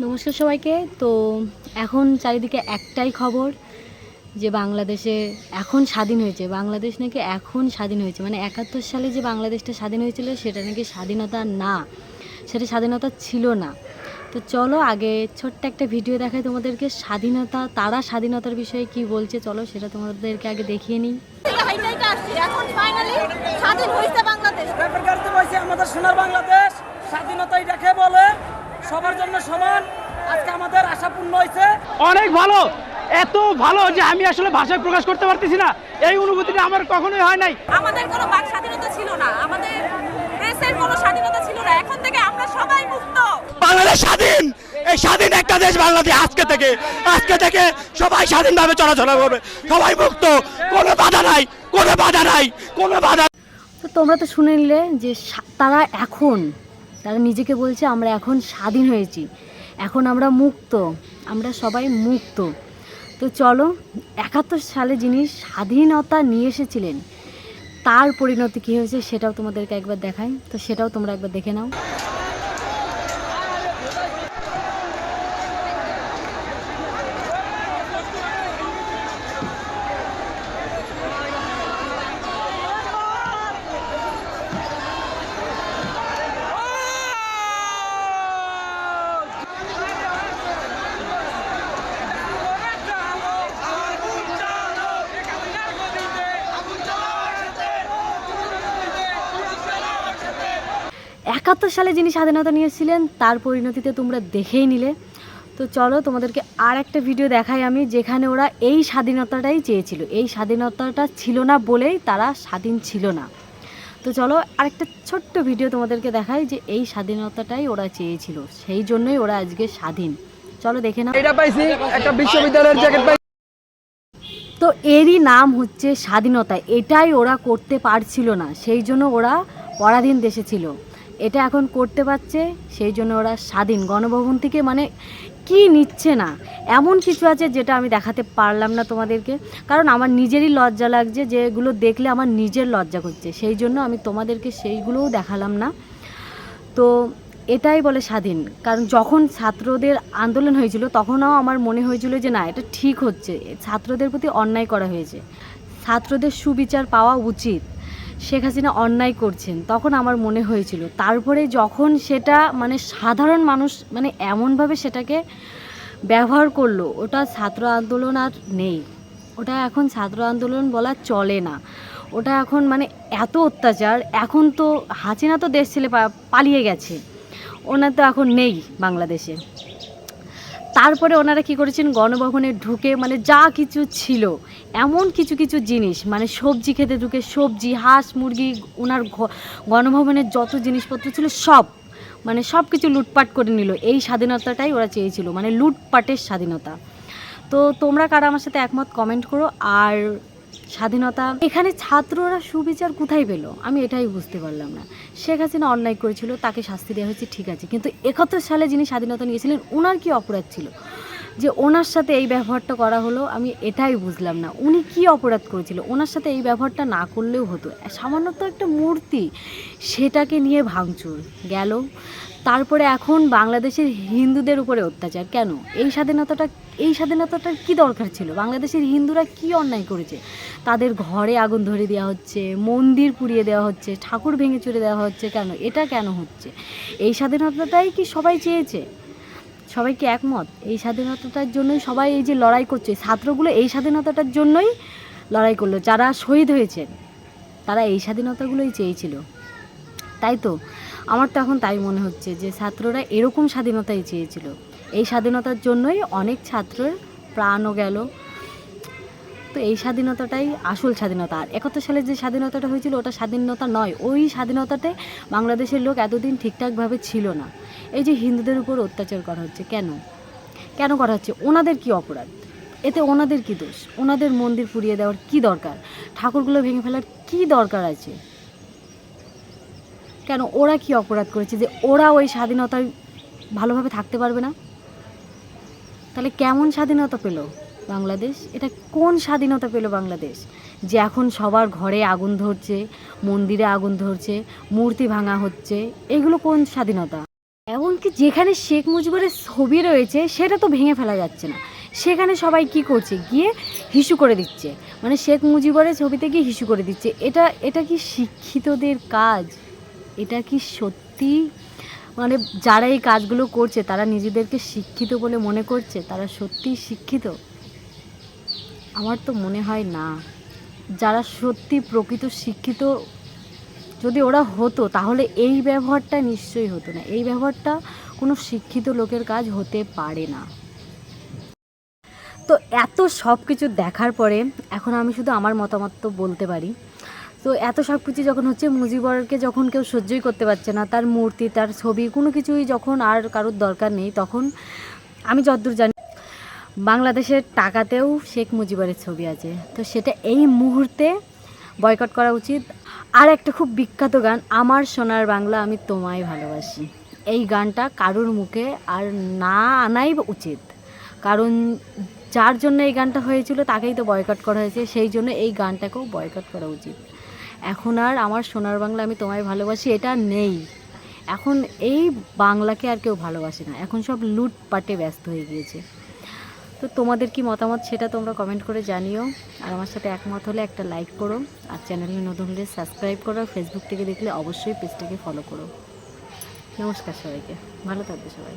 নমস্কার সবাইকে। তো এখন চারিদিকে একটাই খবর যে বাংলাদেশে এখন স্বাধীন হয়েছে। বাংলাদেশ নাকি এখন স্বাধীন হয়েছে, মানে 71 সালে যে বাংলাদেশটা স্বাধীন হয়েছিল সেটা নাকি স্বাধীনতা না, সেটা স্বাধীনতা ছিল না। তো চলো আগে ছোট্ট একটা ভিডিও দেখাই তোমাদেরকে, তারা স্বাধীনতার বিষয়ে কি বলছে। চলো সেটা তোমাদেরকে আগে দেখিয়ে নিই। এখন ফাইনালি স্বাধীন হয়েছে বাংলাদেশ। আমাদের সোনার বাংলাদেশ স্বাধীনতাই দেখে বলে সবার জন্য সমান। আজকে আমাদের আশা পূর্ণ হয়েছে। অনেক ভালো, এত ভালো যে আমি আসলে ভাষায় প্রকাশ করতে পারতেছি না। এই অনুভূতিটা আমার কখনোই হয় নাই। আমাদের কোনো বাক স্বাধীনতা ছিল না, আমাদের প্রেসের কোনো স্বাধীনতা ছিল না। এখন থেকে আমরা সবাই মুক্ত। বাংলাদেশ স্বাধীন, এই স্বাধীন একটা দেশ বাংলাদেশ। আজকে থেকে সবাই স্বাধীনভাবে চলাচল করবে, সবাই মুক্ত, কোনো বাধা নাই, কোনো বাধা নাই, কোনো বাধা। তো তোমরা তো শুনে নিলে যে তারা নিজেকে বলছে আমরা এখন স্বাধীন হয়েছি, এখন আমরা মুক্ত, আমরা সবাই মুক্ত। তো চলো 71 সালে যিনি স্বাধীনতা নিয়ে এসেছিলেন তার পরিণতি কী হয়েছে সেটাও তোমাদেরকে একবার দেখাই। তো সেটাও তোমরা একবার দেখে নাও। 71 সালে যিনি স্বাধীনতা নিয়েছিলেন তার পরিণতিতে তোমরা দেখেই নিলে। তো চলো তোমাদেরকে আর একটা ভিডিও দেখাই আমি, যেখানে ওরা এই স্বাধীনতাটাই চেয়েছিল। এই স্বাধীনতাটা ছিল না বলেই তারা স্বাধীন ছিল না। তো চলো আরেকটা ছোট্ট ভিডিও তোমাদেরকে দেখাই যে এই স্বাধীনতাটাই ওরা চেয়েছিল, সেই জন্যই ওরা আজকে স্বাধীন। চলো দেখে নাও। এটা পাইছি একটা বিশ্ববিদ্যালয়ের জ্যাকেট পাইছি। তো এরই নাম হচ্ছে স্বাধীনতা। এটাই ওরা করতে পারছিল না, সেই জন্য ওরা পরাধীন দেশে ছিল। এটা এখন করতে পারছে, সেই জন্য ওরা স্বাধীন। গণভবন থেকে মানে কি নিচ্ছে না, এমন কিছু আছে যেটা আমি দেখাতে পারলাম না তোমাদেরকে, কারণ আমার নিজেরই লজ্জা লাগছে, যেগুলো দেখলে আমার নিজের লজ্জা করছে, সেই জন্য আমি তোমাদেরকে সেইগুলোও দেখালাম না। তো এটাই বলে স্বাধীন। কারণ যখন ছাত্রদের আন্দোলন হয়েছিল তখনও আমার মনে হয়েছিল যে না, এটা ঠিক হচ্ছে, ছাত্রদের প্রতি অন্যায় করা হয়েছে, ছাত্রদের সুবিচার পাওয়া উচিত, শেখ হাসিনা অন্যায় করছেন, তখন আমার মনে হয়েছিল। তারপরে যখন সেটা মানে সাধারণ মানুষ মানে এমনভাবে সেটাকে ব্যবহার করলো, ওটা ছাত্র আন্দোলন আর নেই, ওটা এখন ছাত্র আন্দোলন বলা চলে না, ওটা এখন মানে এত অত্যাচার। এখন তো হাসিনা তো দেশ ছেড়ে পালিয়ে গেছে, ওনার তো এখন নেই বাংলাদেশে। তারপরে ওনারা কি করেছেন, গণভবনে ঢুকে মানে যা কিছু ছিল এমন কিছু কিছু জিনিস, মানে সবজি খেতে ঢুকে সবজি, হাঁস মুরগি, ওনার গণভবনের যত জিনিসপত্র ছিল সব কিছু লুটপাট করে নিল। এই স্বাধীনতাটাই ওরা চেয়েছিল, মানে লুটপাটের স্বাধীনতা। তো তোমরা কারা আমার সাথে একমত কমেন্ট করো। আর স্বাধীনতা এখানে ছাত্ররা সুবিচার কোথায় পেল আমি এটাই বুঝতে পারলাম না। শেখ হাসিনা অন্যায় করেছিল, তাকে শাস্তি দেওয়া হয়েছে, ঠিক আছে, কিন্তু 71 সালে যিনি স্বাধীনতা নিয়েছিলেন ওনার কি অপরাধ ছিল যে ওনার সাথে এই ব্যবহারটা করা হলো? আমি এটাই বুঝলাম না, উনি কি অপরাধ করেছিল? ওনার সাথে এই ব্যবহারটা না করলেও হতো, সামান্য তো একটা মূর্তি, সেটাকে নিয়ে ভাঙচুর গেল। তারপরে এখন বাংলাদেশের হিন্দুদের উপরে অত্যাচার কেন? এই স্বাধীনতাটার কি দরকার ছিল? বাংলাদেশের হিন্দুরা কি অন্যায় করেছে? তাদের ঘরে আগুন ধরে দেওয়া হচ্ছে, মন্দির পুড়িয়ে দেওয়া হচ্ছে, ঠাকুর ভেঙে চুরে দেওয়া হচ্ছে, কেন? এটা কেন হচ্ছে? এই স্বাধীনতাটাই কি সবাই চেয়েছে? সবাই কি একমত? এই স্বাধীনতাটার জন্যই সবাই এই যে লড়াই করছে, ছাত্রগুলো এই স্বাধীনতাটার জন্যই লড়াই করলো, যারা শহীদ হয়েছেন তারা এই স্বাধীনতাগুলোই চেয়েছিল, তাই তো? আমার তো এখন তাই মনে হচ্ছে যে ছাত্ররা এরকম স্বাধীনতাই চেয়েছিল। এই স্বাধীনতার জন্যই অনেক ছাত্রের প্রাণও গেল। তো এই স্বাধীনতাটাই আসল স্বাধীনতা। আর 71 সালে যে স্বাধীনতাটা হয়েছিল ওটা স্বাধীনতা নয়, ওই স্বাধীনতাতে বাংলাদেশের লোক এতদিন ঠিকঠাকভাবে ছিল না। এই যে হিন্দুদের উপর অত্যাচার করা হচ্ছে, কেন করা হচ্ছে? ওনাদের কি অপরাধ? এতে ওনাদের কি দোষ? ওনাদের মন্দির পুড়িয়ে দেওয়ার কি দরকার? ঠাকুরগুলো ভেঙে ফেলার কি দরকার আছে? কেন? ওরা কি অপরাধ করেছে যে ওরা ওই স্বাধীনতায় ভালোভাবে থাকতে পারবে না? তাহলে কেমন স্বাধীনতা পেল বাংলাদেশ? এটা কোন স্বাধীনতা পেল বাংলাদেশ যে এখন সবার ঘরে আগুন ধরছে, মন্দিরে আগুন ধরছে, মূর্তি ভাঙা হচ্ছে? এগুলো কোন স্বাধীনতা? এমনকি যেখানে শেখ মুজিবের ছবি রয়েছে সেটা তো ভেঙে ফেলা যাচ্ছে না, সেখানে সবাই কি করছে, গিয়ে হিসু করে দিচ্ছে, মানে শেখ মুজিবের ছবিতে গিয়ে হিসু করে দিচ্ছে। এটা কি শিক্ষিতদের কাজ? এটা কি সত্যি মানে যারা এই কাজগুলো করছে তারা নিজেদেরকে শিক্ষিত বলে মনে করছে? তারা সত্যিই শিক্ষিত? আমার তো মনে হয় না। যারা সত্যি প্রকৃত শিক্ষিত যদি ওরা হতো তাহলে এই ব্যবহারটা নিশ্চয়ই হতো না। এই ব্যবহারটা কোনো শিক্ষিত লোকের কাজ হতে পারে না। তো এত সব কিছু দেখার পরে এখন আমি শুধু আমার মতামত তো বলতে পারি। তো এত সব কিছু যখন হচ্ছে, মুজিবরকে যখন কেউ সহ্যই করতে পারছে না, তার মূর্তি, তার ছবি, কোনো কিছুই যখন আর কারোর দরকার নেই, তখন আমি যতদূর জানি বাংলাদেশের টাকাতেও শেখ মুজিবের ছবি আছে। তো সেটা এই মুহূর্তে বয়কট করা উচিত। আর একটা খুব বিখ্যাত গান, আমার সোনার বাংলা আমি তোমায় ভালোবাসি, এই গানটা কারোর মুখে আর না আনাই উচিত। কারণ যার জন্য এই গানটা হয়েছিল তাকেই তো বয়কট করা হয়েছে, সেই জন্য এই গানটাকেও বয়কট করা উচিত। এখন আর আমার সোনার বাংলা আমি তোমায় ভালোবাসি এটা নেই। এখন এই বাংলাকে আর কেউ ভালোবাসে না, এখন সব লুটপাটে ব্যস্ত হয়ে গিয়েছে। তো তোমাদের কি মতামত সেটা তোমরা কমেন্ট করে জানিও। আর আমার সাথে একমত হলে একটা লাইক করো, আর চ্যানেলে নতুন হলে সাবস্ক্রাইব করো, ফেসবুক থেকে দেখলে অবশ্যই পেজটাকে ফলো করো। নমস্কার সবাইকে, ভালো থাকবে সবাই।